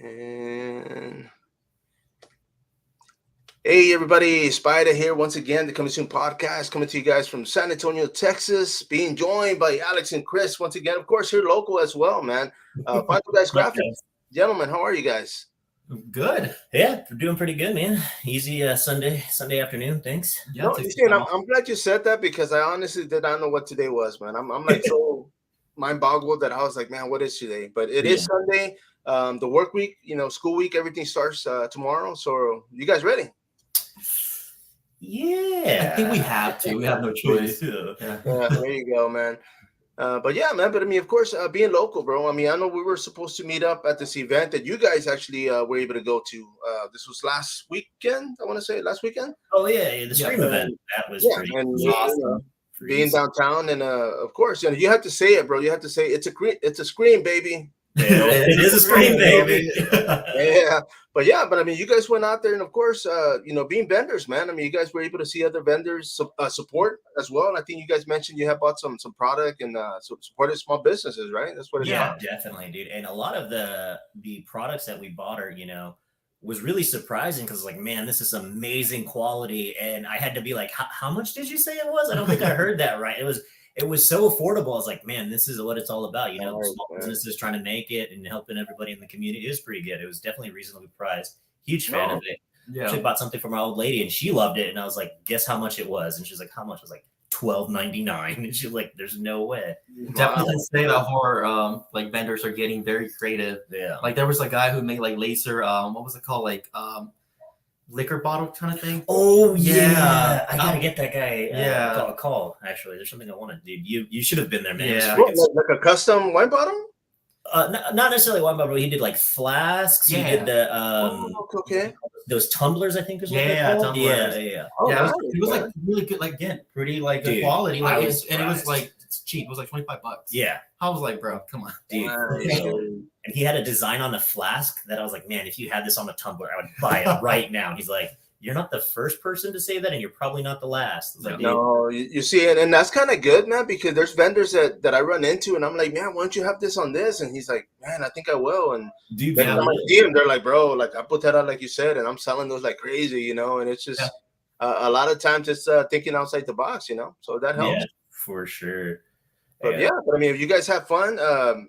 And hey, everybody, Spider here once again, the Coming Soon podcast, coming to you guys from San Antonio, Texas, being joined by Alex and Chris once again. Of course, here local as well, man. Find you guys, Graphix. Gentlemen, how are you guys? Good. Yeah, we're doing pretty good, man. Easy Sunday afternoon. Thanks. Yeah, no, I'm glad you said that because I honestly did not know what today was, man. I'm like so mind boggled that I was like, man, what is today? But it is Sunday. The work week, school week, everything starts tomorrow. So you guys ready? Yeah, I think we have to. We have no choice. Yeah, there you go, man. But yeah, man. But I mean, of course, being local, bro. I mean, I know we were supposed to meet up at this event that you guys actually were able to go to. This was last weekend. I want to say last weekend. Oh yeah, the stream event. That was pretty awesome. Being downtown, and of course, you have to say it, bro. You have to say it's a scream, baby. It is a scream, baby. But I mean, you guys went out there, and of course, being vendors, man. I mean, you guys were able to see other vendors support as well. And I think you guys mentioned you have bought some product and supported small businesses, right? That's what it's about. Yeah, definitely, dude. And a lot of the products that we bought are, was really surprising because like, man, this is amazing quality. And I had to be like, how much did you say it was? I don't think I heard that right. It was so affordable. I was like, man, this is what it's all about. Small businesses trying to make it and helping everybody in the community. It was pretty good. It was definitely reasonably priced. Huge fan of it. Yeah. Actually bought something from my old lady and she loved it. And I was like, guess how much it was? And she's like, how much? I was like, $12.99. And she's like, there's no way. Definitely say that horror vendors are getting very creative. Yeah. Like there was a guy who made like laser, what was it called? Like liquor bottle kind of thing. Oh yeah, I gotta get that guy. A call. Actually, there's something I want to do. You should have been there, man. Yeah, like a custom wine bottle. Not necessarily wine bottle. He did like flasks. Yeah. He did the those tumblers. I think is what they're called. Yeah. It was like really good. Like again, pretty like good quality. Like it was like it's cheap. It was like $25. Yeah. I was like, bro, come on, dude. And he had a design on the flask that I was like, man, if you had this on the tumbler, I would buy it right now. And he's like, you're not the first person to say that, and you're probably not the last. Like, no, you see it, and that's kind of good, man, because there's vendors that I run into, and I'm like, man, why don't you have this on this? And he's like, man, I think I will. And dude, I see them, they're like, bro, like I put that out like you said, and I'm selling those like crazy, and it's just a lot of times it's thinking outside the box, so that helps. Yeah, for sure. But I mean, if you guys have fun,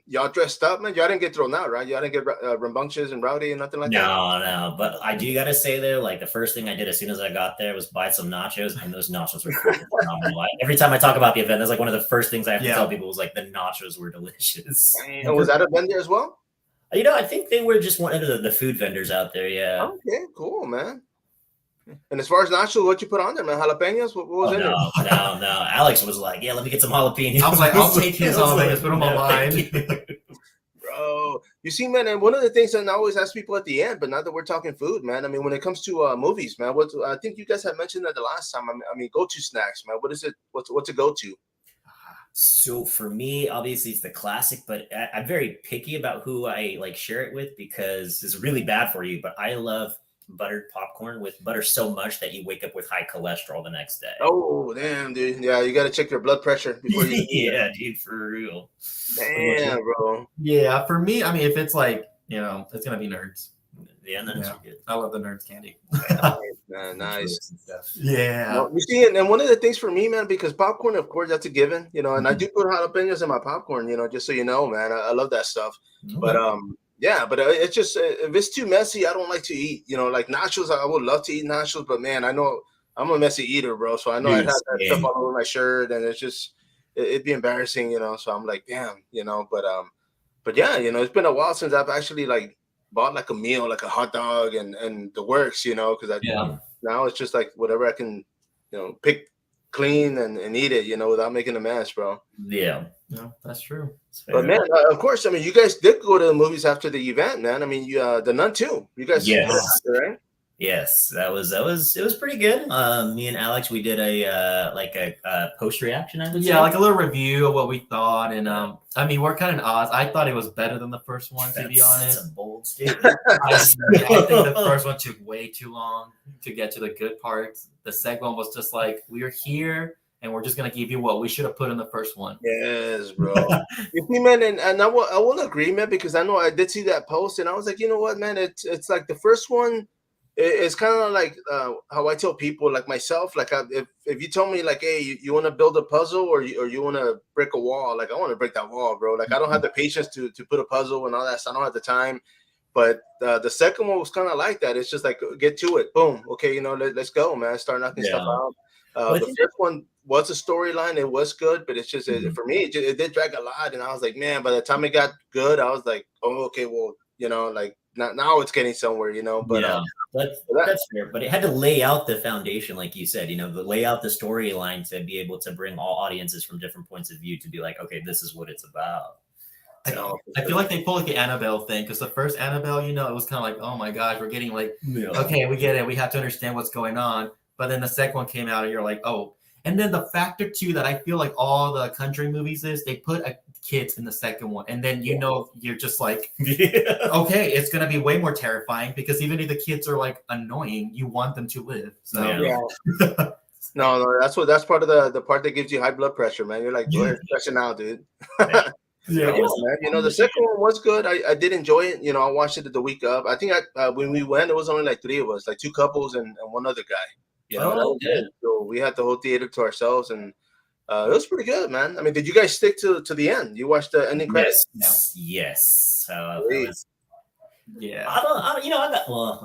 y'all dressed up, man. Y'all didn't get thrown out, right? Y'all didn't get rambunctious and rowdy and nothing like that. No. But I do gotta say though, like the first thing I did as soon as I got there was buy some nachos, and those nachos were phenomenal. Every time I talk about the event, that's like one of the first things I have to tell people was like the nachos were delicious. And was that a vendor as well? I think they were just one of the food vendors out there. Yeah. Okay, cool, man. And as far as nachos, what you put on there, man? Jalapenos? What was in there? No. Alex was like, yeah, let me get some jalapenos. I was like, I'll take his jalapenos, put them on mine. Bro, you see, man, and one of the things that I always ask people at the end, but now that we're talking food, man, I mean, when it comes to movies, man, I think you guys had mentioned that the last time. I mean, go-to snacks, man. What is it? What's a go-to? So for me, obviously it's the classic, but I'm very picky about who I like share it with because it's really bad for you, but I love buttered popcorn with butter so much that you wake up with high cholesterol the next day. Oh, damn, dude. Yeah, you got to check your blood pressure before you dude, for real. Damn, bro. Yeah, for me, I mean, if it's like, it's going to be Nerds. Yeah, Nerds are good. I love the Nerds candy. Nice. Yeah. Well, you see, and one of the things for me, man, because popcorn, of course, that's a given, and I do put jalapenos in my popcorn, just so you know, man. I love that stuff. But, yeah, but it's just if it's too messy, I don't like to eat. Like nachos, I would love to eat nachos, but man, I know I'm a messy eater, bro. So I know I'd have that stuff all over my shirt, and it's just it'd be embarrassing, So I'm like, damn, but yeah, it's been a while since I've actually like bought like a meal, like a hot dog, and the works, because now it's just like whatever I can, pick clean and eat it, without making a mess, bro. Yeah. No, that's true. But man, of course, I mean, you guys did go to the movies after the event, man. I mean, the Nun too. You guys, right? Yes, it was pretty good. Me and Alex, we did a post reaction. I would say. Like a little review of what we thought, and I mean, we're kind of odds. I thought it was better than the first one, to be honest. That's a bold statement. I think the first one took way too long to get to the good parts. The second one was just like, we're here. and we're just gonna give you what we should have put in the first one. Yes, bro. You see, man, and I will agree, man, because I know I did see that post, and I was like, you know what, man, it's like the first one. It's kind of like how I tell people, like myself, like if you tell me like, hey, you want to build a puzzle or you want to break a wall, like I want to break that wall, bro. Like I don't have the patience to put a puzzle and all that. So I don't have the time. But the second one was kind of like that. It's just like get to it, boom, okay, let's go, man. Start knocking stuff out. The first one was a storyline. It was good, but it's just for me, it did drag a lot, and I was like, man. By the time it got good, I was like, oh, okay, well, like now it's getting somewhere, But that's fair. But it had to lay out the foundation, like you said, the lay out the storyline to be able to bring all audiences from different points of view to be like, okay, this is what it's about. So, I feel like they pull like the Annabelle thing, because the first Annabelle, it was kind of like, oh my gosh, we're getting like, okay, we get it, we have to understand what's going on. But then the second one came out, and you're like, oh. And then the factor too that I feel like all the country movies is they put kids in the second one, and then you're just like, okay, it's gonna be way more terrifying, because even if the kids are like annoying, you want them to live. So no, that's part of the part that gives you high blood pressure, man. You're like, go ahead, pressure now, dude. Yeah, man. The second one was good. I did enjoy it. I watched it the week of. I think when we went, it was only like 3 of us, like 2 couples and one other guy. So we had the whole theater to ourselves, and it was pretty good, man. I mean, did you guys stick to the end? You watched the ending credits? Yes. Yeah.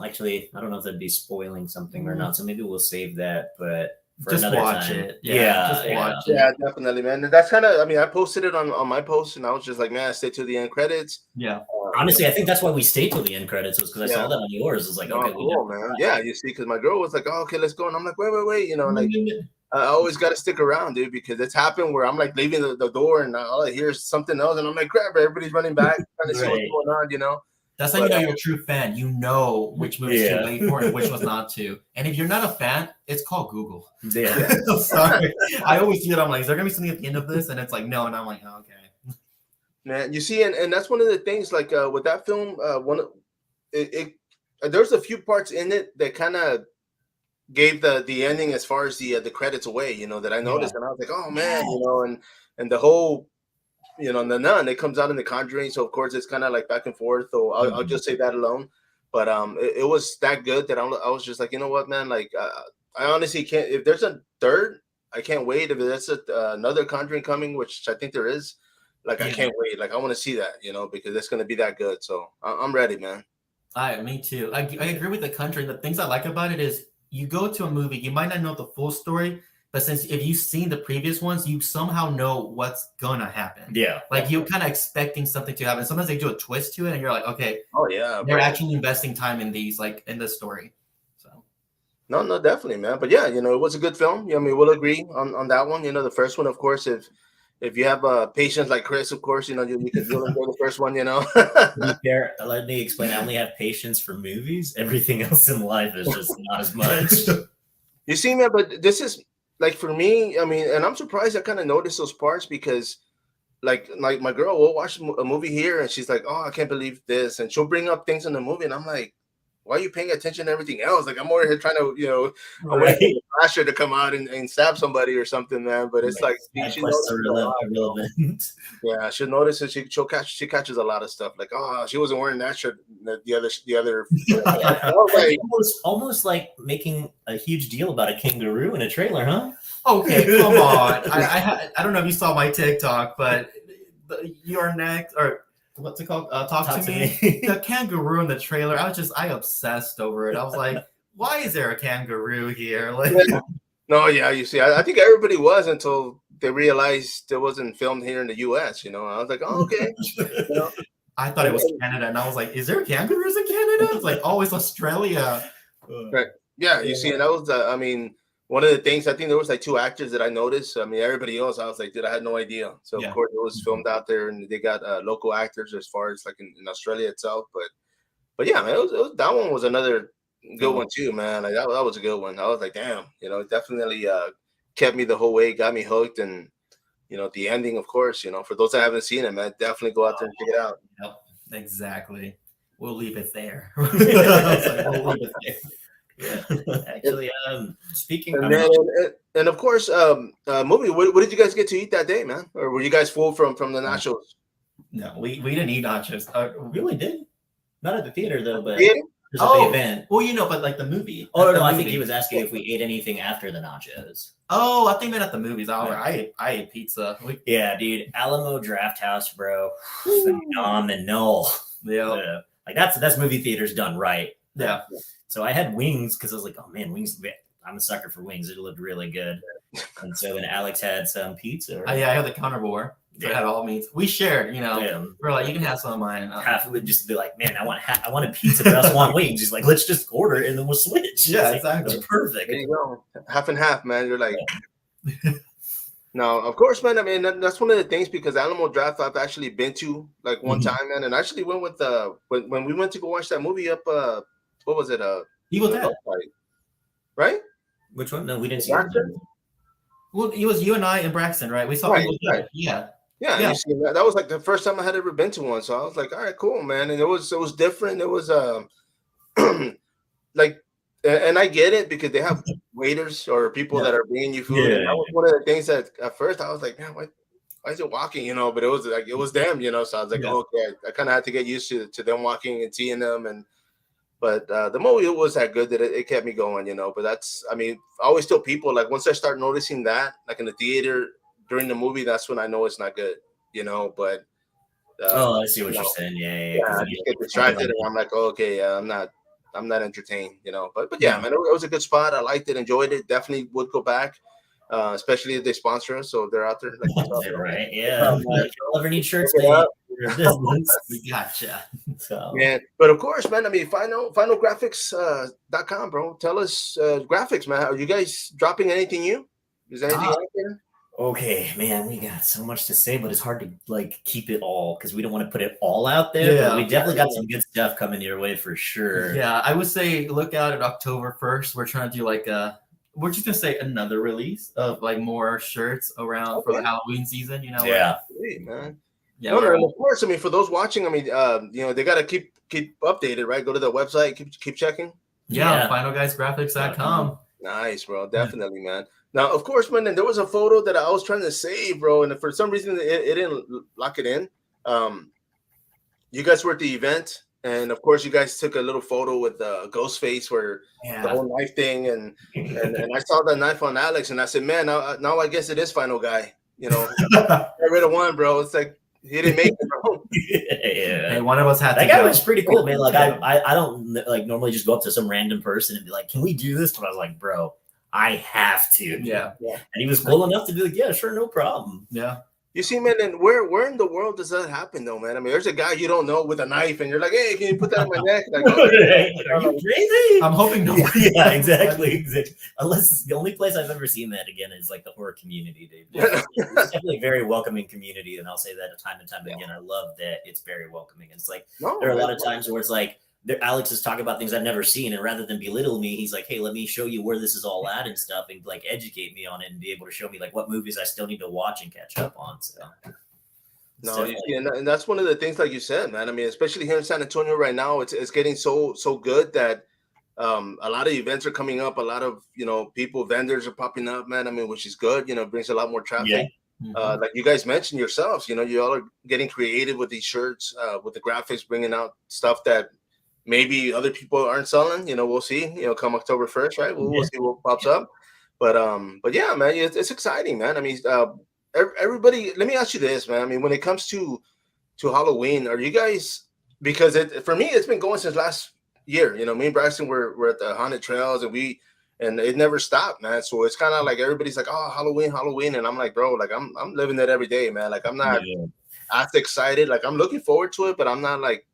Actually, I don't know if that'd be spoiling something or not. So maybe we'll save that, but. Just watch it. Just watch it. Yeah, definitely, man. And that's kind of, I posted it on my post, and I was just like, man, stay to the end credits. Yeah. Honestly, I think that's why we stayed till the end credits, was because I saw that on yours. It was like, okay, cool, man. Yeah, you see, because my girl was like, oh, okay, let's go. And I'm like, wait. Like, I always got to stick around, dude, because it's happened where I'm like leaving the door, and all I hear is something else, and I'm like, crap, everybody's running back, trying to see what's going on, That's how you know you're a true fan. You know which movies to wait for and which ones not to. And if you're not a fan, it's called Google. Yeah. Sorry. I always see it. I'm like, is there going to be something at the end of this? And it's like, no. And I'm like, oh, okay. Man, you see, and that's one of the things, like with that film, there's a few parts in it that kind of gave the ending as far as the credits away, that I noticed. And I was like, oh, man, and the whole... the Nun, it comes out in The Conjuring, so of course it's kind of like back and forth. So I'll just say that alone. But it was that good that I was just like, you know what, man? Like I honestly can't. If there's a third, I can't wait. If there's another Conjuring coming, which I think there is, like I can't wait. Like I want to see that, because it's gonna be that good. So I'm ready, man. Me too. I agree with The Conjuring. The things I like about it is you go to a movie, you might not know the full story. But since if you've seen the previous ones, you somehow know what's gonna happen. Yeah. Like you're kind of expecting something to happen. Sometimes they do a twist to it, and you're like, okay. Oh yeah. They're actually investing time in these, like in this story. So. No, definitely, man. But yeah, it was a good film. We'll agree on that one. The first one, of course, if you have patience like Chris, of course, you'll enjoy the first one. To be fair, let me explain. I only have patience for movies. Everything else in life is just not as much. You see, man, but this is. Like for me, and I'm surprised I kind of noticed those parts because, like my girl will watch a movie here and she's like, "Oh, I can't believe this," and she'll bring up things in the movie, and I'm like, "Why are you paying attention to everything else?" Like I'm over here trying to, I want a flasher to come out and stab somebody or something, man. But it's like she irrelevant. Yeah, she'll notice that she catches a lot of stuff. Like, oh, she wasn't wearing that shirt. The other. Almost like making a huge deal about a kangaroo in a trailer, huh? Okay, come on. I don't know if you saw my TikTok, but You're Next, or what's it called? Talk to me. The kangaroo in the trailer. I obsessed over it. I was like, why is there a kangaroo here? Like, no, yeah, you see, I think everybody was until they realized it wasn't filmed here in the U.S. I was like, oh, okay. I thought it was Canada, and I was like, is there kangaroos in Canada? It's like, oh, it's Australia. Right. Yeah, you see, and that was, one of the things. I think there was like 2 actors that I noticed. Everybody else, I was like, dude, I had no idea. So of course it was filmed out there, and they got local actors as far as like in Australia itself. But yeah, man, that one was another good one too, man. Like that was a good one. I was like, damn, it definitely kept me the whole way, got me hooked, and the ending, of course. For those that haven't seen it, man, definitely go out there and check it out. Yep, exactly. We'll leave it there. We'll leave it there. Yeah. Actually, speaking, And then, and of course, movie. What did you guys get to eat that day, man? Or were you guys full from the nachos? No, we didn't eat nachos. we really did. Not at the theater though, but Yeah. there's a big event. Well, but like the movie. Oh no, the I movie. think he was asking if we ate anything after the nachos. Oh, I think meant at the movies. I ate pizza. Yeah, dude, Alamo Draft House, bro, phenomenal. Yeah, like that's movie theaters done right. Yeah. So I had wings because I was like, oh man, wings. I'm a sucker for wings. It looked really good. And so then Alex had some pizza. Right? I had the carnivore. So I had all meats. We shared, We're like, you can have some of mine. Half would just be like, man, I want a pizza, but I also want wings. He's like, let's just order it and then we'll switch. Yeah, like, exactly. It's perfect. There you go, half and half, man. You're like, no, of course, man. I mean, that's one of the things because Alamo Draft I've actually been to like one time, man, and I actually went with when we went to go watch that movie up. What was it? Evil Dead, right? Which one? No, we didn't see it. Well, it was you and I and Braxton, right? We saw Evil Dead. Right. Yeah. Yeah. You see, that was like the first time I had ever been to one, so I was like, all right, cool, man. And it was different. It was like, and I get it because they have waiters or people that are bringing you food. And that was one of the things that at first I was like, man, why is it walking? But it was like it was them, So I was like, okay, I kind of had to get used to them walking and seeing them, but the movie was that good that it kept me going, But that's, I mean, I always tell people like once I start noticing that, like in the theater during the movie, that's when I know it's not good, But I see what you're saying. Yeah. I just get distracted, and I'm like, oh, okay, I'm not entertained, But yeah, man, it was a good spot. I liked it, enjoyed it. Definitely would go back, especially if they sponsor us. So if they're out there, like, right? Yeah. If you'll ever need shirts, we gotcha. So man, but of course, man. I mean, finalgraphics.com, bro. Tell us, graphics, man. Are you guys dropping anything new? Is there anything out there? Okay, man, we got so much to say, but it's hard to like keep it all because we don't want to put it all out there. Yeah, but we definitely got some good stuff coming your way for sure. Yeah, I would say look out at October 1st. We're trying to do like we're just gonna say another release of like more shirts around for the Halloween season. Yeah, hey, man. Yeah, and of course. I mean, for those watching, I mean, they gotta keep updated, right? Go to the website, keep checking. Yeah. finalguysgraphics.com. Nice, bro. Definitely, man. Now, of course, man, and there was a photo that I was trying to save, bro, and for some reason it didn't lock it in. You guys were at the event, and of course, you guys took a little photo with Ghostface, where the whole knife thing, and I saw that knife on Alex, and I said, man, now I guess it is Final Guy. Get rid of one, bro. It's like he didn't make it, bro. Yeah. Hey, one of us had that to guy go. was pretty cool, man. Like I don't like normally just go up to some random person and be like, can we do this? But I was like, bro, I have to. Yeah. And he was cool enough to be like, yeah, sure, no problem. Yeah. You see, man, and where in the world does that happen, though, man? I mean, there's a guy you don't know with a knife, and you're like, hey, can you put that on my neck? Like, are you crazy? I'm hoping no. Yeah, exactly. Unless the only place I've ever seen that again is like the horror community, dude. It's definitely a very welcoming community, and I'll say that time and time again. I love that it's very welcoming. And it's like there are a lot of times where it's like Alex is talking about things I've never seen, and rather than belittle me, he's like, hey, let me show you where this is all at and stuff, and like educate me on it and be able to show me like what movies I still need to watch and catch up on. So and that's one of the things, like you said, man. I mean, especially here in San Antonio right now, it's getting so good that a lot of events are coming up. A lot of vendors are popping up, man. I mean, which is good. Brings a lot more traffic. Yeah. Like you guys mentioned yourselves, you all are getting creative with these shirts, with the graphics, bringing out stuff that maybe other people aren't selling. We'll see. Come October 1st, right? We'll see what pops up. But yeah, man, it's exciting, man. I mean, everybody. Let me ask you this, man. I mean, when it comes to Halloween, are you guys? Because for me, it's been going since last year. Me and Braxton were at the haunted trails, and it never stopped, man. So it's kind of like everybody's like, oh, Halloween, and I'm like, bro, like I'm living it every day, man. Like I'm not as excited. Like I'm looking forward to it, but I'm not like.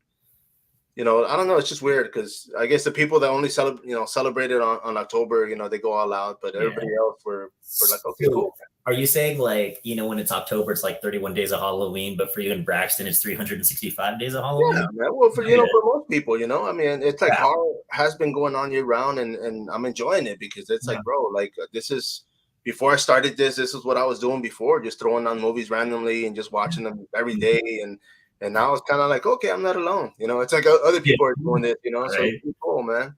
I don't know. It's just weird because I guess the people that only celebrated on October, they go all out, but everybody else were like, okay, cool. Are you saying like, when it's October, it's like 31 days of Halloween, but for you in Braxton, it's 365 days of Halloween? Yeah, man. Well, for most people, I mean, it's like horror has been going on year round, and I'm enjoying it because it's like, bro, like this is before I started this is what I was doing before, just throwing on movies randomly and just watching them every day, and now it's kind of like, okay, I'm not alone. It's like other people are doing it, so it's cool, man.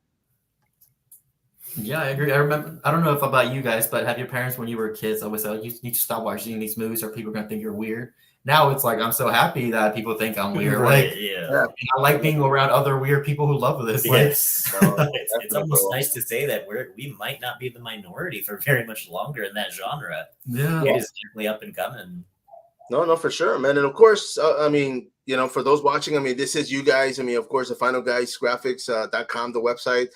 Yeah, I agree. I remember. I don't know if about you guys, but have your parents when you were kids always said, "You need to stop watching these movies, or people are gonna think you're weird." Now it's like I'm so happy that people think I'm weird. Right, Like yeah. Yeah, I like being around other weird people who love this. Like, Yes. no, It's definitely, almost bro. nice to say that we might not be the minority for very much longer in that genre. yeah, It is definitely up and coming. No, for sure, man. And of course, I mean, you know, for those watching, I mean, this is you guys. I mean, of course, the final guys graphics.com, the website,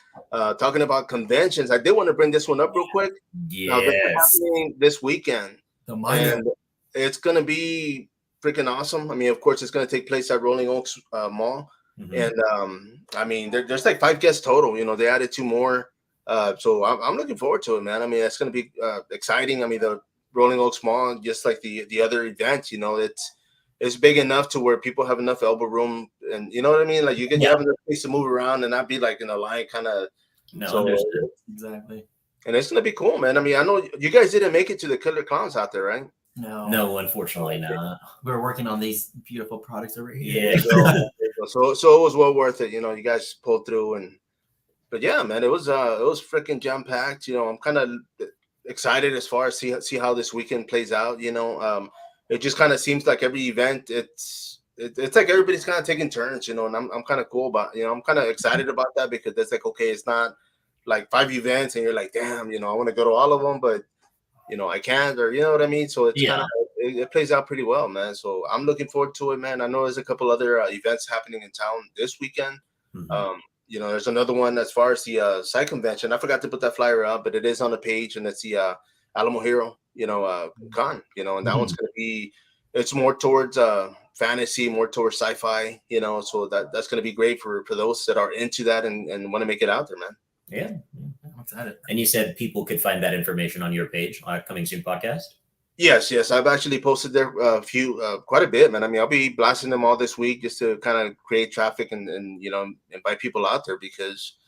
talking about conventions. I did want to bring this one up real quick. Now, this is Yes. happening this weekend, the minor. and it's going to be freaking awesome. I mean, of course, it's going to take place at Rolling Oaks Mall. Mhm. And I mean, there's like 5 guests total. You know, they added 2 more. So I'm looking forward to it, man. I mean, it's going to be exciting. I mean, the Rolling Oaks Mall, just like the other events, you know, it's big enough to where people have enough elbow room, and you know what I mean. Like you Yeah. have enough space to move around and not be like in a line, kind of. No, So, understood. Exactly. and it's gonna be cool, man. I mean, I know you guys didn't make it to the Killer Clowns out there, right? No, unfortunately not. We're working on these beautiful products over here. Yeah. So it was well worth it. You know, you guys pulled through, and but yeah, man, it was freaking jam packed. You know, I'm kind of excited as far as see how this weekend plays out. You know, it just kind of seems like every event it's like everybody's kind of taking turns. You know, and I'm kind of cool about, you know, I'm kind of excited about that because it's like, okay, it's not like 5 events and you're like, damn, you know, I want to go to all of them, but you know, I can't, or you know what I mean. So it's kind Yeah. of it plays out pretty well, man. So I'm looking forward to it, man. I know there's a couple other events happening in town this weekend. Mhm. You know, there's another one as far as the site convention. I forgot to put that flyer up, but it is on the page, and it's the Alamo Hero, you know, con, you know, and that one's gonna be, it's more towards fantasy, more towards sci-fi, you know, so that's gonna be great for those that are into that and want to make it out there, man. Yeah. I'm excited. And you said people could find that information on your page, Coming Soon podcast? Yes, I've actually posted there quite a bit, man. I mean, I'll be blasting them all this week just to kind of create traffic and you know, invite people out there, because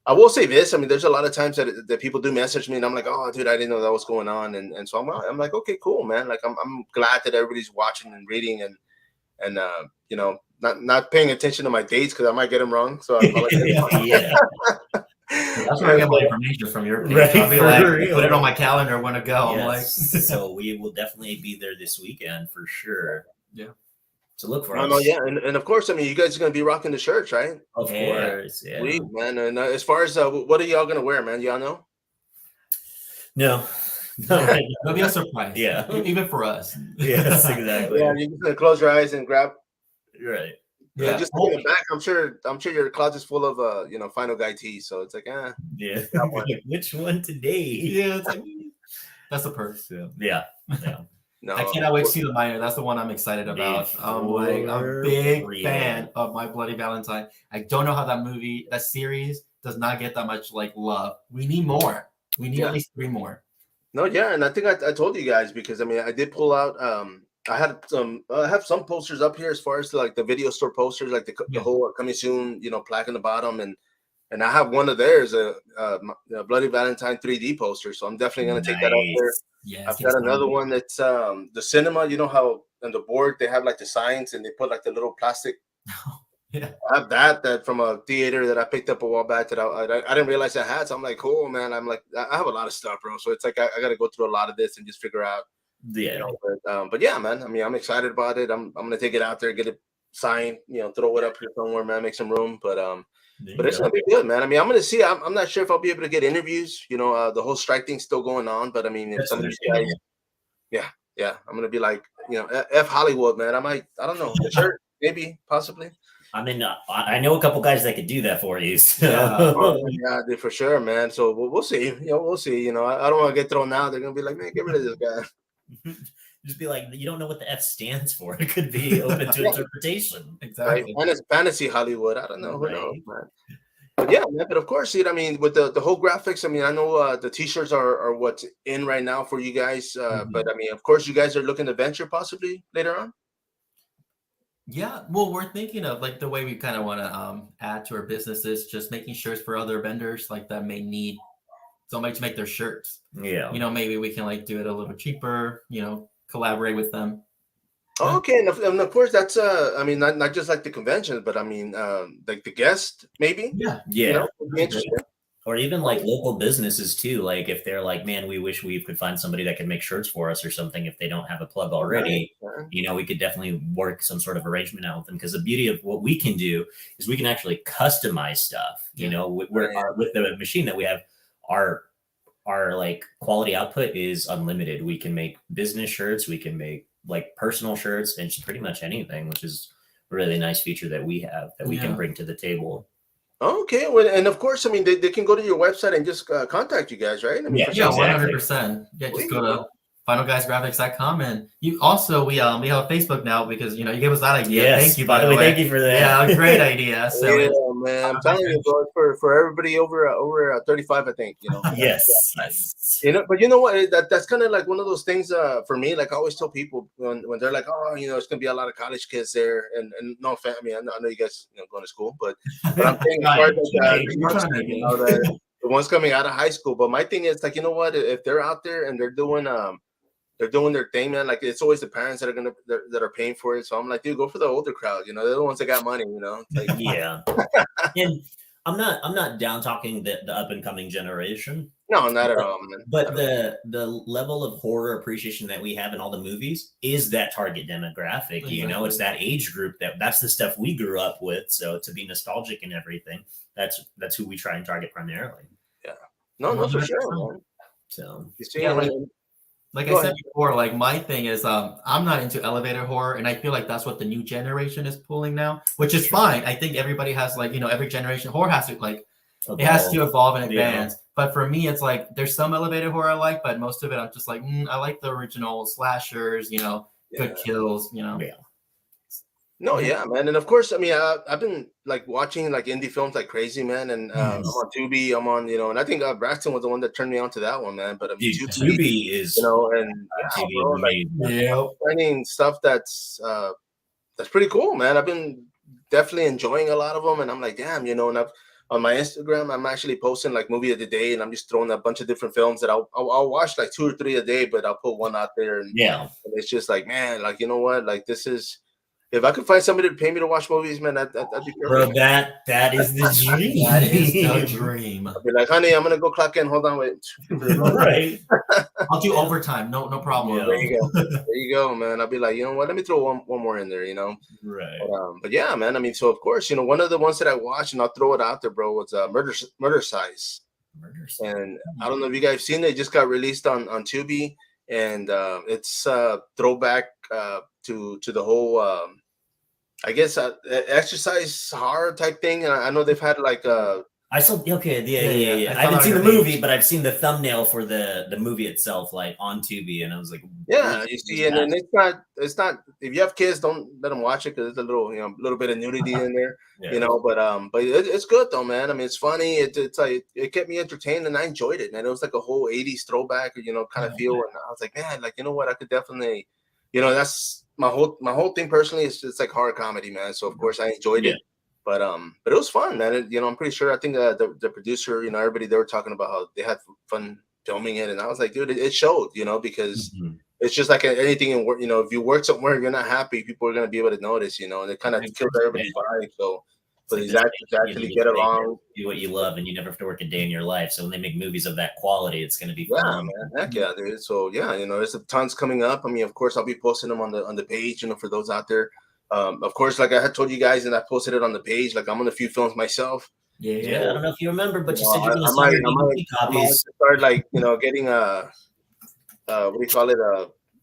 I will say this. I mean, there's a lot of times that people do message me and I'm like, oh, dude, I didn't know that was going on. And so I'm like, okay, cool, man. Like, I'm glad that everybody's watching and reading and you know, not paying attention to my dates because I might get them wrong. So I apologize. Yeah. That's where I get my information from your page. Right, I'll be for like, real. put it on my calendar when to go. I'm like, Yes. So we will definitely be there this weekend for sure. Yeah. So look for Oh us. no, yeah, and of course, I mean, you guys are gonna be rocking the shirts, right? Of Yeah. course. Yeah. Sweet, man. And as far as what are y'all gonna wear, man? Y'all know? No. No. it'll be a surprise. Yeah. Even for us. Yes, exactly. Yeah, you're just gonna close your eyes and grab. Right. Yeah. Just looking at the back, I'm sure your closet's full of you know, final guy tees. So it's like, Yeah. that one. Which one today? Yeah. It's like, that's the perk. So, yeah. No, I cannot wait to see the minor. That's the one I'm excited about. I'm like a big real. fan of My Bloody Valentine. I don't know how that series does not get that much like love. We need more. We need at least 3 more. No, yeah, and I think I told you guys, because I mean, I did pull out. I have some posters up here as far as like the video store posters, like the whole coming soon, you know, plaque in the bottom, and I have one of theirs, a Bloody Valentine 3D poster. So I'm definitely gonna take that up there. Yes, I've got another one that's the cinema. You know how on the board they have like the signs and they put like the little plastic. Yeah. I have that from a theater that I picked up a while back that I didn't realize I had. So I'm like, cool, man. I'm like, I have a lot of stuff, bro. So it's like I got to go through a lot of this and just figure out. Yeah. You know, but yeah, man. I mean, I'm excited about it. I'm gonna take it out there, get it signed. You know, throw it up here somewhere, man. Make some room. But it's gonna be good, man. I mean, I'm gonna see. I'm not sure if I'll be able to get interviews. You know, the whole strike thing's still going on. But I mean, if some of these guys, yeah, I'm gonna be like, you know, F Hollywood, man. I don't know, the shirt, maybe, possibly. I mean, I know a couple guys that could do that for you. So. Yeah, for sure, man. So we'll see. You know, we'll see. You know, I don't want to get thrown out. They're gonna be like, man, get rid of this guy. Just be like, you don't know what the F stands for. It could be open to interpretation. Exactly. Right? And it's fantasy Hollywood. I don't know. Who Right. knows, man. But yeah, man. But of course, I mean, with the whole graphics, I mean, I know the t-shirts are what's in right now for you guys. But I mean, of course, you guys are looking to venture possibly later on. Yeah, well, we're thinking of like the way we kind of want to add to our businesses, just making shirts for other vendors like that may need somebody to make their shirts. Yeah. You know, maybe we can like do it a little cheaper, you know, collaborate with them. Oh, okay, and of course that's I mean, not just like the conventions, but I mean like the guest maybe. Yeah. Yeah. You know, would be interesting. Or even like local businesses too. Like if they're like, man, we wish we could find somebody that could make shirts for us or something. If they don't have a plug already, we could definitely work some sort of arrangement out with them. Because the beauty of what we can do is we can actually customize stuff. With the machine that we have, our like quality output is unlimited. We can make business shirts, we can make like personal shirts, and just pretty much anything, which is a really nice feature that we have that we can bring to the table. Okay, well, and of course, I mean, they can go to your website and just contact you guys, right? I mean, 100%. Yeah, just go to finalguysgraphics.com, and you also we have a Facebook now because you gave us that idea. Yes, thank you, by the way. Thank you for that. Yeah, great idea. So man, I'm telling you, bro, for everybody over 35, I think. Yes. But you know what? That's kind of like one of those things for me. Like I always tell people when they're like, oh, it's gonna be a lot of college kids there, and no family. I know you guys going to school, but I'm saying the ones coming out of high school. But my thing is like, you know what? If they're out there and they're doing their thing, man. Like it's always the parents that are paying for it. So I'm like, dude, go for the older crowd. They're the ones that got money. Like, yeah. And I'm not down talking the up and coming generation. No, not at all, man. But the level of horror appreciation that we have in all the movies is that target demographic. Exactly. It's that age group that's the stuff we grew up with. So to be nostalgic and everything, that's who we try and target primarily. Yeah. No, for sure, man. So you see, like I said before, like my thing is I'm not into elevator horror, and I feel like that's what the new generation is pulling now, which is fine. I think everybody has like, every generation horror has to like evolve. It has to evolve and advance. But for me, it's like there's some elevator horror I like, but most of it I'm just like, I like the original slashers, good kills, Yeah. No, yeah, man. And of course, I mean, I've been like watching like indie films like crazy, man. And I'm on Tubi, I'm on, and I think Braxton was the one that turned me on to that one, man. But I mean, Tubi is, finding stuff that's pretty cool, man. I've been definitely enjoying a lot of them, and I'm like, damn, and on my Instagram, I'm actually posting like movie of the day, and I'm just throwing a bunch of different films that I'll watch like 2 or 3 a day, but I'll put one out there, and it's just like, man, like, you know what, like this is. If I could find somebody to pay me to watch movies, man, that'd be perfect. Bro, that is the dream. That is the dream. I'll be like, honey, I'm gonna go clock in. Hold on, wait. Right. I'll do overtime. No problem. Yeah. There you go, man. I'll be like, you know what? Let me throw one more in there, Right. But yeah, man. I mean, so of course, one of the ones that I watched, and I'll throw it out there, bro, was Murder Size. And I don't know if you guys have seen it. It just got released on Tubi, and it's throwback to the whole. I guess exercise horror type thing. And I know they've had like I saw yeah. I haven't seen the movie, but I've seen the thumbnail for the movie itself, like on Tubi, and I was like, yeah, you see, and it's not. If you have kids, don't let them watch it because there's a little bit of nudity in there, But it's good though, man. I mean, it's funny. It's like it kept me entertained, and I enjoyed it, man. It was like a whole '80s throwback, kind of feel, and I was like, man, like, you know what, I could definitely, that's. My whole thing personally is it's like horror comedy, man. So of course I enjoyed it, but it was fun, man. I'm pretty sure. I think the producer, everybody, they were talking about how they had fun filming it, and I was like, dude, it showed, because it's just like anything in work. If you work somewhere, you're not happy, people are gonna be able to notice, and it kind of killed everybody's vibe. So these actors actually get along, do what you love, and you never have to work a day in your life. So when they make movies of that quality, it's going to be fun. Man. Heck yeah, dude. So yeah, there's tons coming up. I mean, of course, I'll be posting them on the page. For those out there. Of course, like I had told you guys, and I posted it on the page. Like I'm on a few films myself. Yeah. I don't know if you remember, but you said you're going to send your DVD copies. Start like getting what do you call it,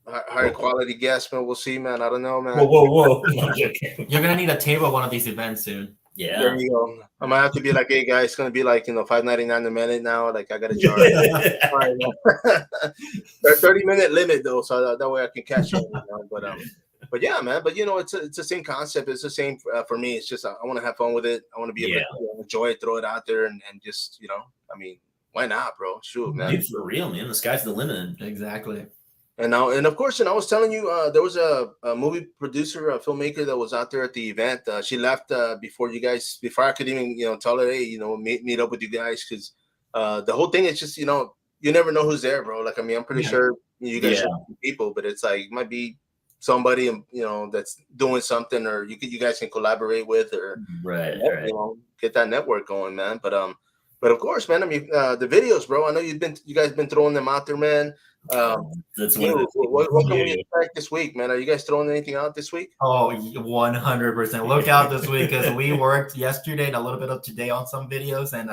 higher quality guests, man. We'll see, man. I don't know, man. Whoa. You're gonna need a table at one of these events soon. Yeah. There you go. I might have to be like, hey guys, it's gonna be like $5.99 a minute now. Like I gotta charge. 30-minute limit though, so that way I can catch it. But yeah, man. But it's the same concept. It's the same for me. It's just I want to have fun with it. I want to be able to enjoy it, throw it out there, and just I mean, why not, bro? Shoot, man. Dude, for real, man. The sky's the limit. Exactly. And of course, I was telling you, there was a movie producer, a filmmaker that was out there at the event. She left before I could even, tell her, hey, meet up with you guys, because the whole thing is just, you never know who's there, bro. Like, I mean, I'm pretty sure you guys should be people, but it's like, it might be somebody, that's doing something, or you guys can collaborate with, or right. Get that network going, man. But But of course, man, I mean, the videos, bro. I know you guys been throwing them out there, man. That's one of the what can we expect this week, man? Are you guys throwing anything out this week? Oh, 100%. Look out this week because we worked yesterday and a little bit of today on some videos, and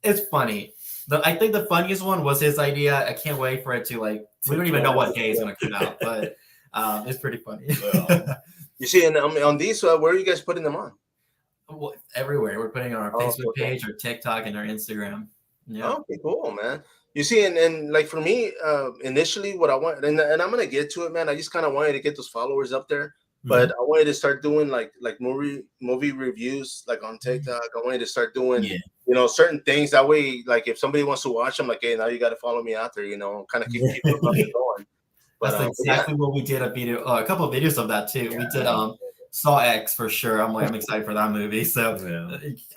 it's funny. I think the funniest one was his idea. I can't wait for it to we don't even know what day it's gonna come out, but it's pretty funny. You see, and on these, where are you guys putting them on? Well, everywhere. We're putting it on our Facebook page, our TikTok, and our Instagram. Yeah. Okay, cool, man. You see, and like for me, initially, what I want, and I'm gonna get to it, man. I just kind of wanted to get those followers up there, but I wanted to start doing like movie reviews, like on TikTok. I wanted to start doing, certain things. That way, like if somebody wants to watch them, like, hey, now you got to follow me out there, kind of keep it going. But, that's exactly what we did. A couple of videos of that too. We did Saw X for sure. I'm excited for that movie, so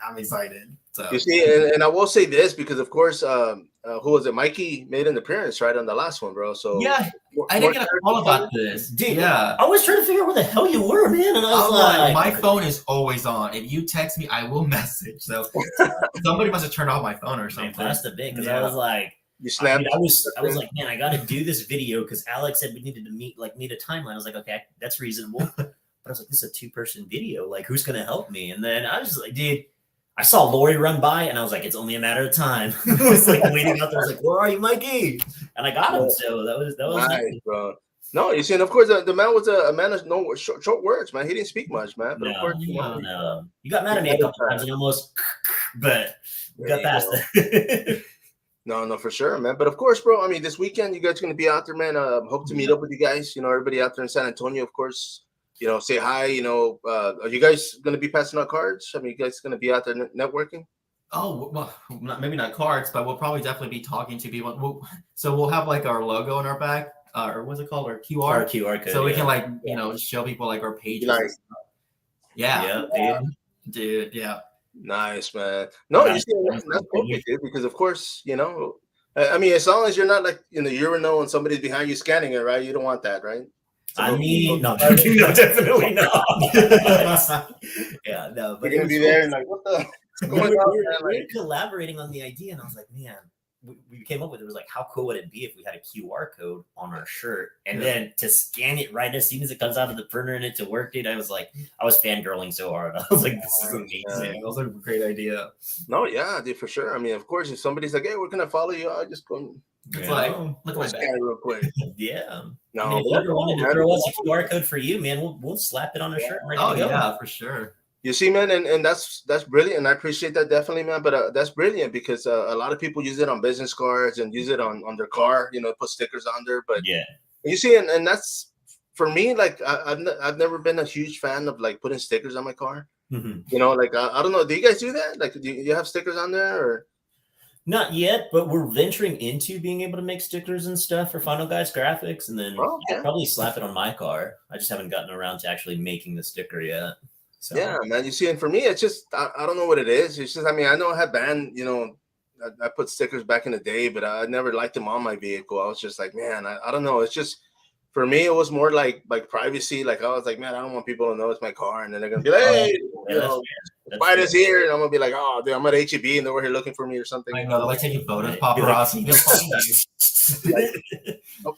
I'm excited. So you see, and I will say this because of course, who was it? Mikey made an appearance right on the last one, bro. So yeah, I didn't get a call about this, dude. Yeah, I was trying to figure out where the hell you were, man, and I was like, my phone is always on. If you text me, I will message. So somebody must have turned off my phone or something. That's the big because I was like. You snapped. I was like, man, I got to do this video because Alex said we needed to meet a timeline. I was like, okay, that's reasonable. But I was like, this is a 2-person video. Like, who's gonna help me? And then I was just like, dude, I saw Lori run by, and I was like, it's only a matter of time. I was like waiting out there. I was like, where are you, Mikey? And I got him. So that was nice, bro. No, you see, and of course, the man was a man of no short words, man. He didn't speak much, man. But of course, no. You got mad at me a couple times and almost, but we got past that. No, for sure, man. But of course, bro, I mean, this weekend, you guys are going to be out there, man. Hope to meet up with you guys. Everybody out there in San Antonio, of course, say hi. Are you guys going to be passing out cards? I mean, you guys going to be out there networking? Oh, well, maybe not cards, but we'll probably definitely be talking to people. So we'll have like our logo on our back, or what's it called? Our QR. Our QR code. So we can show people like our pages. Nice. Yeah, dude. Yeah. Nice, man. No, you see, that's cool, dude, because of course, I mean, as long as you're not like in the urinal and somebody's behind you scanning it, right? You don't want that, right? I mean, no, definitely not. Yeah, no, but you're gonna be there and like, what the? We were collaborating on the idea, and I was like, man, we came up with it was like, how cool would it be if we had a QR code on our shirt and then to scan it right as soon as it comes out of the printer and it to work, dude. I was fangirling so hard. I was like, this is amazing. That was a great idea. No, yeah, dude, for sure. I mean, of course, if somebody's like, hey, we're gonna follow you, I just go. It's like, look at my back real quick. Yeah. No, I mean, if you ever wanted to throw us a QR code for you, man, we'll slap it on our shirt. Oh yeah, for sure. You see, man, and that's brilliant. I appreciate that definitely, man. But that's brilliant because a lot of people use it on business cards and use it on their car. Put stickers on there. But yeah, you see, and that's for me. Like I've never been a huge fan of like putting stickers on my car. Mm-hmm. Like I don't know. Do you guys do that? Like, do you have stickers on there or? Not yet, but we're venturing into being able to make stickers and stuff for Final Guys Graphics, and then I'll probably slap it on my car. I just haven't gotten around to actually making the sticker yet. So. Yeah, man. You see, and for me, it's just I don't know what it is. It's just I mean, I know I had band, I put stickers back in the day, but I never liked them on my vehicle. I was just like, man, I don't know. It's just for me, it was more like privacy. Like I was like, man, I don't want people to know it's my car, and then they're gonna be like, hey, buy this here, and I'm gonna be like, oh, dude, I'm at HEB, and they're here looking for me or something. I know, they're like taking photos, paparazzi.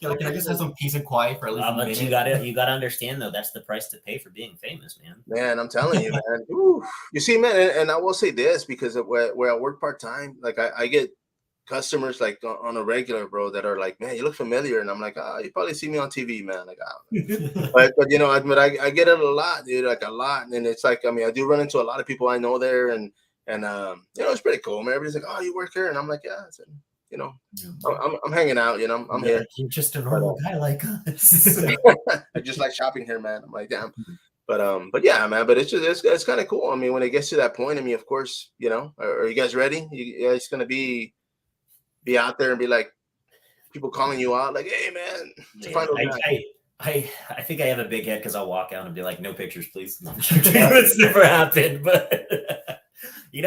Can I just have some peace and quiet for at least a minute? You gotta understand though, that's the price to pay for being famous, man. Man, I'm telling you, man. Ooh. You see, man, and I will say this because of where I work part time, like I get customers like on a regular, bro, that are like, man, you look familiar, and I'm like, you probably see me on TV, man. Like, but I admit I get it a lot, dude, like a lot, and it's like, I mean, I do run into a lot of people I know there, and it's pretty cool, man. Everybody's like, oh, you work here, and I'm like, yeah, it's, I'm hanging out, I'm here. You're just a normal guy like us. I just like shopping here, man. I'm like, damn. But yeah, man. But it's kind of cool. I mean, when it gets to that point, I mean, of course, are you guys ready? You guys gonna be out there and be like people calling you out, like, hey, man. I think I have a big head because I'll walk out and be like, no pictures, please. No, it's never happened, but.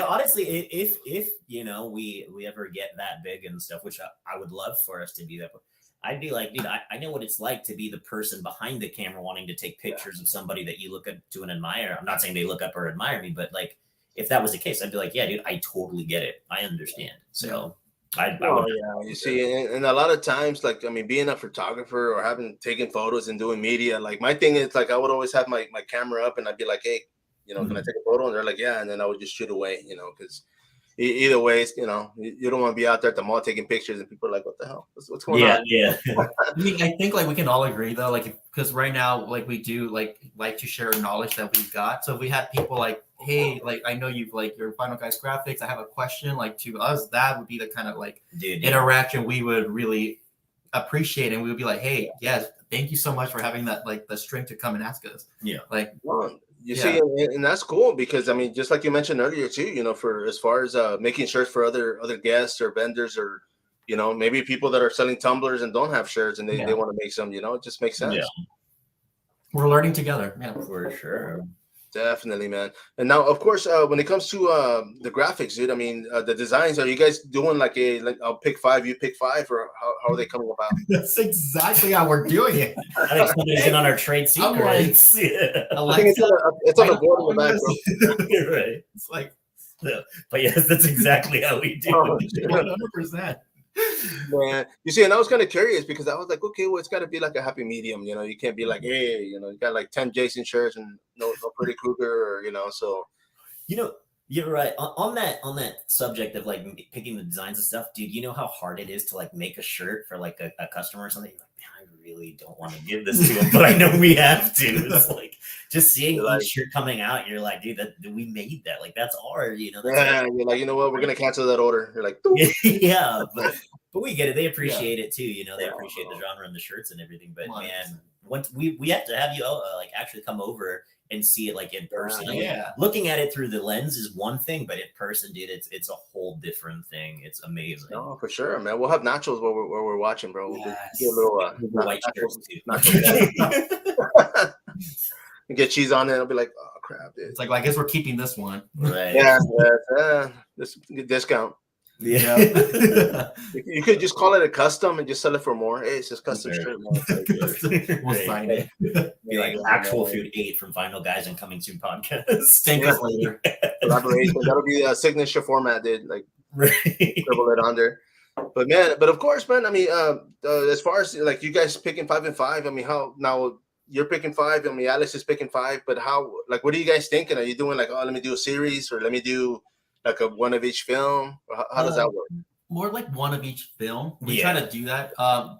Honestly, if we ever get that big and stuff, which I would love for us to be that, I'd be like, dude, I know what it's like to be the person behind the camera wanting to take pictures of somebody that you look up to and admire. I'm not saying they look up or admire me, but like if that was the case, I'd be like, yeah, dude, I totally get it. I understand. So I Oh would. yeah, you see, and a lot of times, like I mean, being a photographer or having taken photos and doing media, like my thing is like I would always have my camera up and I'd be like, hey, can I take a photo? And they're like, yeah, and then I would just shoot away, because either way, you don't want to be out there at the mall taking pictures and people are like, what the hell? What's going on? Yeah. I mean, I think like we can all agree though, like because right now, like we do like to share knowledge that we've got. So if we had people like, hey, like I know you've like your Final Guys Graphics, I have a question. Like to us, that would be the kind of like interaction we would really appreciate, and we would be like, hey, yes, thank you so much for having that like the strength to come and ask us. Yeah, like. Well, you see, and that's cool because I mean, just like you mentioned earlier too, for as far as making shirts for other guests or vendors or maybe people that are selling tumblers and don't have shirts and they want to make some, it just makes sense. Yeah. We're learning together. Yeah, for sure. Definitely, man. And now, of course, when it comes to the graphics, dude, I mean, the designs, are you guys doing like I'll pick 5, you pick 5, or how are they coming about? That's exactly how we're doing it. I think somebody's in on our trade secrets. I think it's on the board in the back, bro. You're right. It's like, but yes, that's exactly how we do. 100%. Man, you see, and I was kind of curious because I was like, okay, well, it's got to be like a happy medium, you can't be like, hey, you got like 10 Jason shirts and no Freddy Krueger, or so. You're right. On that subject of like picking the designs and stuff, dude, you know how hard it is to like make a shirt for like a customer or something? You're like, man, I really don't want to give this to him, but I know we have to. It's like just seeing each shirt coming out, you're like, dude, we made that. Like that's ours, You're like, you know what? We're gonna cancel that order. You're like, yeah, but we get it. They appreciate it too. They appreciate the genre and the shirts and everything. But man, once we have to have you like actually come over and see it like in person. Looking at it through the lens is one thing, but in person, dude, it's a whole different thing. It's amazing. No, for sure, man. We'll have nachos while we're watching, bro. We'll get a little white shirts too. Get cheese on it. I'll be like, oh crap, dude. It's like, well, I guess we're keeping this one. Right. Yeah. This discount. Yeah. You could just call it a custom and just sell it for more. Hey, it's just custom shirt. We'll sign it. Be like actual food 8 from Final Guys and Coming Soon podcast. Thank us later. Collaboration. That'll be a signature format, dude. Like scribble it on there. But of course, man. I mean, as far as like you guys picking 5 and 5, I mean, how now you're picking 5? I mean, Alex is picking 5. But how? Like, what are you guys thinking? Are you doing like, oh, let me do a series, or let me do like a one of each film? How does that work? More like one of each film. We try to do that.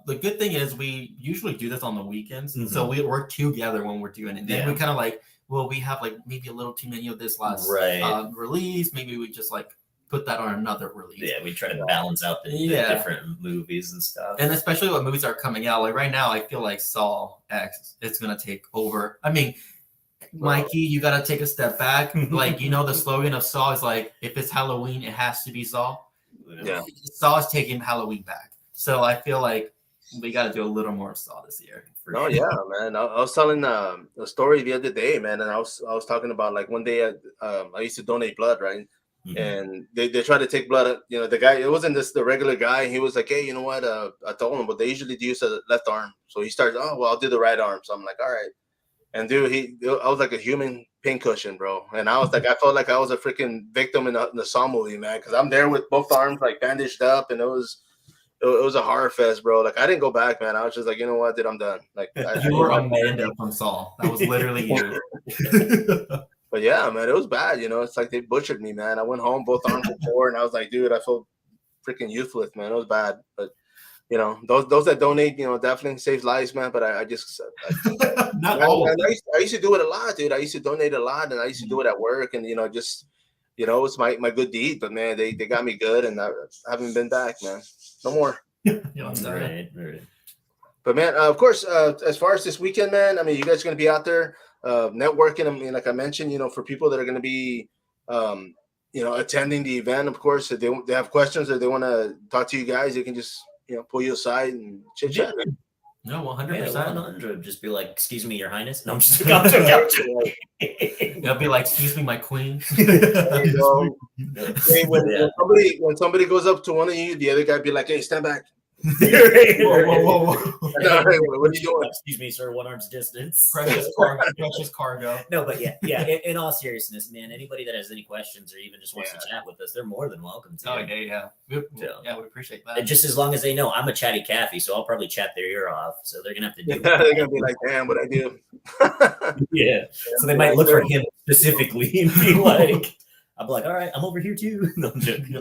The good thing is we usually do this on the weekends. So we work together when we're doing it. Then we kind of like, well, we have like maybe a little too many of this last release. Maybe we just like put that on another release. Yeah, we try to balance out the different movies and stuff. And especially when movies are coming out. Like right now, I feel like Saw X, it's going to take over. I mean, Mikey, you got to take a step back. Like, the slogan of Saw is like, if it's Halloween, it has to be Saw. Yeah. Saw is taking Halloween back. So I feel like we got to do a little more Saw this year. Oh yeah, man. I was telling a story the other day, man, and I was talking about like one day I used to donate blood, right? And they try to take blood. The guy, it wasn't the regular guy. He was like, hey, you know what? I told him, but they usually use the left arm. So he starts, oh, well, I'll do the right arm. So I'm like, all right. And dude, I was like a human pincushion, bro. And I was like, I felt like I was a freaking victim in the Saw movie, man, because I'm there with both arms like bandaged up, and it was a horror fest, bro. Like I didn't go back, man. I was just like, you know what, dude, I'm done. Like you were Amanda from Saw. That was literally you. But yeah, man, it was bad. It's like they butchered me, man. I went home, both arms were sore, and I was like, dude, I feel freaking useless, man. It was bad, but. Those that donate, definitely saves lives, man. But I just not all. I used to do it a lot, dude. I used to donate a lot, and I used to do it at work, and it's my good deed. But man, they got me good, and I haven't been back, man. No more. Right. But man, of course, as far as this weekend, man, I mean, you guys are gonna be out there networking. I mean, like I mentioned, for people that are gonna be attending the event, of course, if they have questions or they want to talk to you guys, they can just pull you aside and chit chat. No, 100%. 100. Just be like, excuse me, your highness. No, I'm just joking. They'll be like, excuse me, my queen. Hey, when somebody goes up to one of you, the other guy be like, hey, stand back. Whoa. What are you doing? Excuse me, sir. 1 arm's distance. Precious cargo. No, but yeah. In all seriousness, man, anybody that has any questions or even just wants to chat with us, they're more than welcome to. Oh, yeah. We appreciate that. And just as long as they know I'm a chatty Caffey, so I'll probably chat their ear off. So they're gonna have to do. They're gonna be like, "Damn, what I do." Yeah. So they might look for him specifically and be like, "I'm like, all right, I'm over here too." No, I'm joking.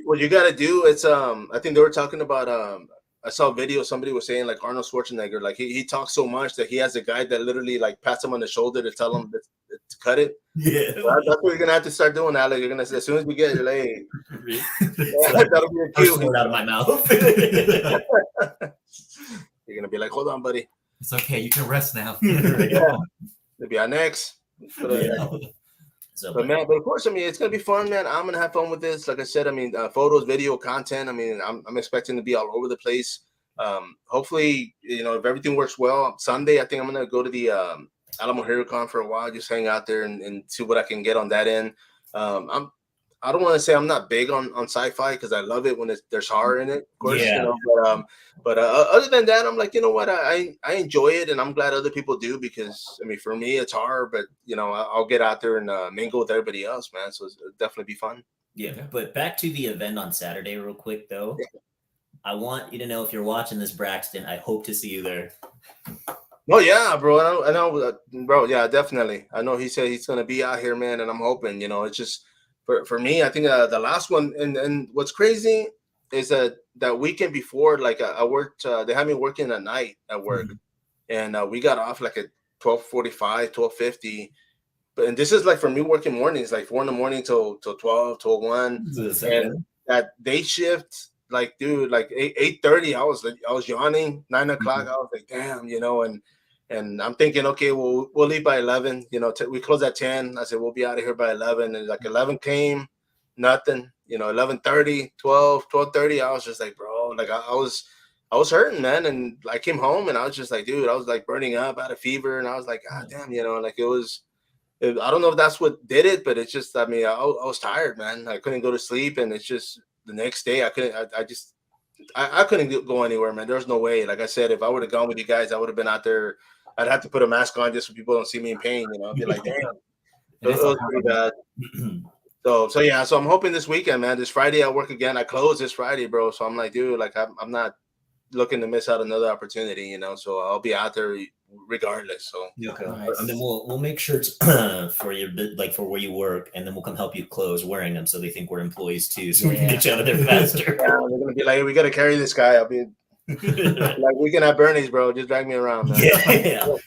What you gotta do, it's I think they were talking about I saw a video, somebody was saying like Arnold Schwarzenegger, like he talks so much that he has a guy that literally like pats him on the shoulder to tell him to cut it. Yeah. So that's what you're gonna have to start doing, Alex. You're gonna say as soon as we get delayed. That'll be a cue. Out of my mouth. You're gonna be like, hold on, buddy. It's okay, you can rest now. Maybe our next. So, but man, but of course, I mean, it's gonna be fun, man. I'm gonna have fun with this. Like I said, I mean, photos, video, content. I mean, I'm expecting to be all over the place. Hopefully, you know, if everything works well, Sunday, I think I'm gonna go to the Alamo HeroCon for a while, just hang out there and see what I can get on that end. I don't want to say I'm not big on sci-fi because I love it when there's horror in it, of course. Yeah. You know, but other than that, I'm like, you know what, I enjoy it, and I'm glad other people do because I mean, for me, it's horror, but you know, I'll get out there and mingle with everybody else, man. So it'll definitely be fun. Yeah, but back to the event on Saturday, real quick though. Yeah. I want you to know if you're watching this, Braxton, I hope to see you there. Oh yeah, bro. I know, bro. Yeah, definitely. I know he said he's gonna be out here, man, and I'm hoping. You know, it's just. For me, I think the last one, and what's crazy is that weekend before, like I worked, they had me working at night at work, and we got off like at 12:45, 12:50. And this is like for me working mornings, like 4 a.m. till 12, till 1, and that day shift, like dude, like 8:30, I was yawning. 9 o'clock, I was like, damn, you know, and I'm thinking, okay, we'll leave by 11. You know, we close at 10. I said, we'll be out of here by 11. And like 11 came, nothing. You know, 11:30, 12, 12:30. I was just like, bro, like I was hurting, man. And I came home and I was just like, dude, I was like burning up, out of fever. And I was like, God damn, you know, like I don't know if that's what did it, but it's just, I mean, I was tired, man. I couldn't go to sleep. And it's just the next day, I couldn't go anywhere, man. There's no way. Like I said, if I would have gone with you guys, I would have been out there. I'd have to put a mask on just so people don't see me in pain, you know. I'd be like, damn. It was pretty bad. So yeah, so I'm hoping this weekend, man. This Friday I work again. I close this Friday, bro. So I'm like, dude, like I'm not looking to miss out another opportunity, you know. So I'll be out there regardless. So okay. Nice. And then we'll make shirts for you, like for where you work, and then we'll come help you close wearing them so they think we're employees too, so we can get you out of there faster. Yeah, they're gonna be like, we gotta carry this guy. I'll be like, we can have Bernie's, bro. Just drag me around, man.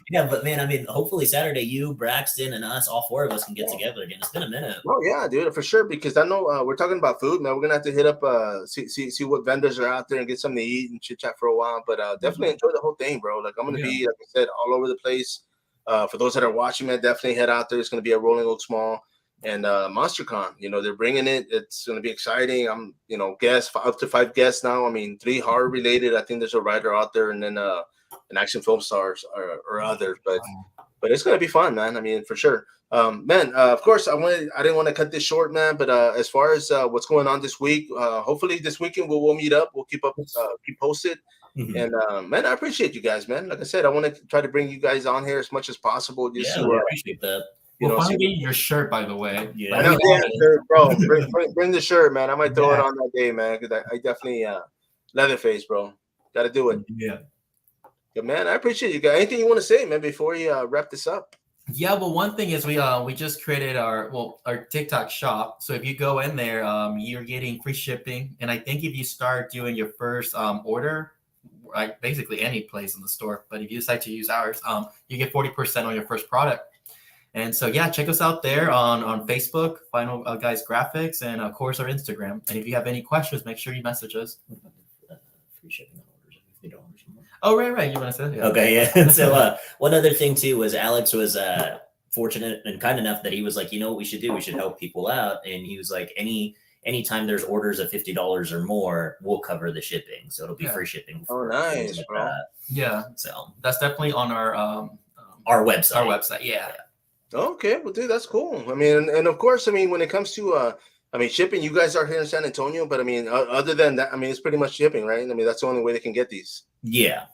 Yeah. But man, I mean, hopefully Saturday, you, Braxton, and us, all 4 of us, can get together again. It's been a minute. Oh yeah, dude, for sure. Because I know we're talking about food, man. We're gonna have to hit up, see what vendors are out there and get something to eat and chit chat for a while. But definitely enjoy the whole thing, bro. Like I'm gonna be, like I said, all over the place. For those that are watching, man, definitely head out there. It's gonna be at Rolling Oaks Mall. And MonsterCon, you know, they're bringing it. It's going to be exciting. I'm, you know, guests, up to 5 guests now. I mean, 3 horror related. I think there's a writer out there, and then an action film stars or others. But it's going to be fun, man. I mean, for sure. Man, of course, I didn't want to cut this short, man. But as far as what's going on this week, hopefully this weekend we'll meet up. We'll keep posted. And man, I appreciate you guys, man. Like I said, I want to try to bring you guys on here as much as possible. Just I appreciate that. We'll finally get your shirt, by the way. Yeah, I know, bro. Bring the shirt, man. I might throw it on that day, man, because I definitely Leatherface, bro. Got to do it. Yeah. Good, man. I appreciate you guys. Anything you want to say, man, before you wrap this up? Yeah, well, one thing is we just created our TikTok shop. So if you go in there, you're getting free shipping, and I think if you start doing your first order, like basically any place in the store, but if you decide to use ours, you get 40% on your first product. And so, yeah, check us out there on Facebook, Final Guys Graphix, and of course our Instagram. And if you have any questions, make sure you message us. Free shipping on orders of $50. Oh, right. You want to say that? Yeah. Okay, yeah. So one other thing too was Alex was fortunate and kind enough that he was like, you know what we should do? We should help people out. And he was like, anytime there's orders of $50 or more, we'll cover the shipping. So it'll be free shipping. Nice, like bro. Yeah. So that's definitely on our website. Yeah. Okay, well, dude, that's cool. I mean, and of course, I mean, when it comes to I mean, shipping. You guys are here in San Antonio, but I mean, other than that, I mean, it's pretty much shipping, right? I mean, that's the only way they can get these. Yeah.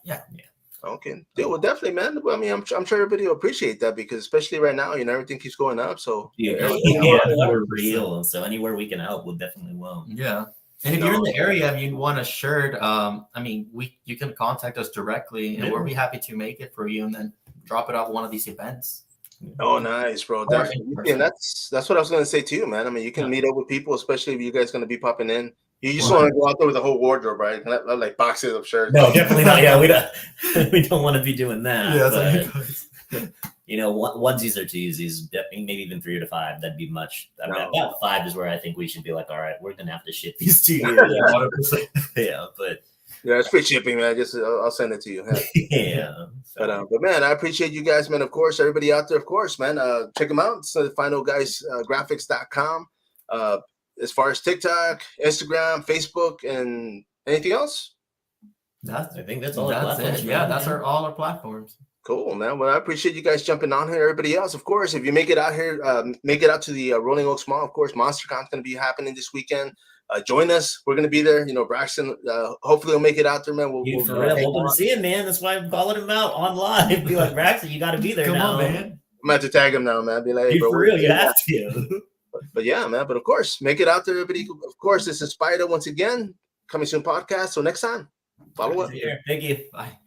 Okay. Yeah, well, definitely, man. Well, I mean, I'm sure everybody will appreciate that because especially right now, everything keeps going up. So For real. So anywhere we can help, we'll definitely will. Yeah. And if you're in the area and you want a shirt, I mean, you can contact us directly, and we'll be happy to make it for you, and then drop it off one of these events. Oh, nice, bro. Definitely. And that's what I was gonna say too, man. I mean, you can meet up with people, especially if you guys gonna be popping in. You just want to go out there with the whole wardrobe, right? Not like boxes of shirts. No, definitely not. Yeah, we don't want to be doing that. Yeah, but, onesies or twosies, maybe even 3 to 5. That'd be much. I mean, about 5 is where I think we should be like, all right, we're gonna have to ship these to you. Yeah, but yeah, it's free shipping, man. I'll send it to you. Yeah. But man, I appreciate you guys, man. Of course, everybody out there, of course, man. Check them out. So the final guys, Graphix.com. As far as TikTok, Instagram, Facebook, and anything else? I think that's all. That's it. Yeah, that's all our platforms. Cool, man. Well, I appreciate you guys jumping on here. Everybody else, of course, if you make it out here, make it out to the Rolling Oaks Mall. Of course, MonsterCon's going to be happening this weekend. Join us. We're going to be there. Braxton, hopefully we'll make it out there, man. We'll hoping to see him, man. That's why I'm calling him out on live. Be like, Braxton, you got to be there. Come on, man. I'm going to have to tag him now, man. Be like, hey, bro, for real, you have to. But yeah, man. But of course, make it out there, everybody. Of course, this is Spider once again. Coming soon podcast. So next time, follow up. Thank you. Bye.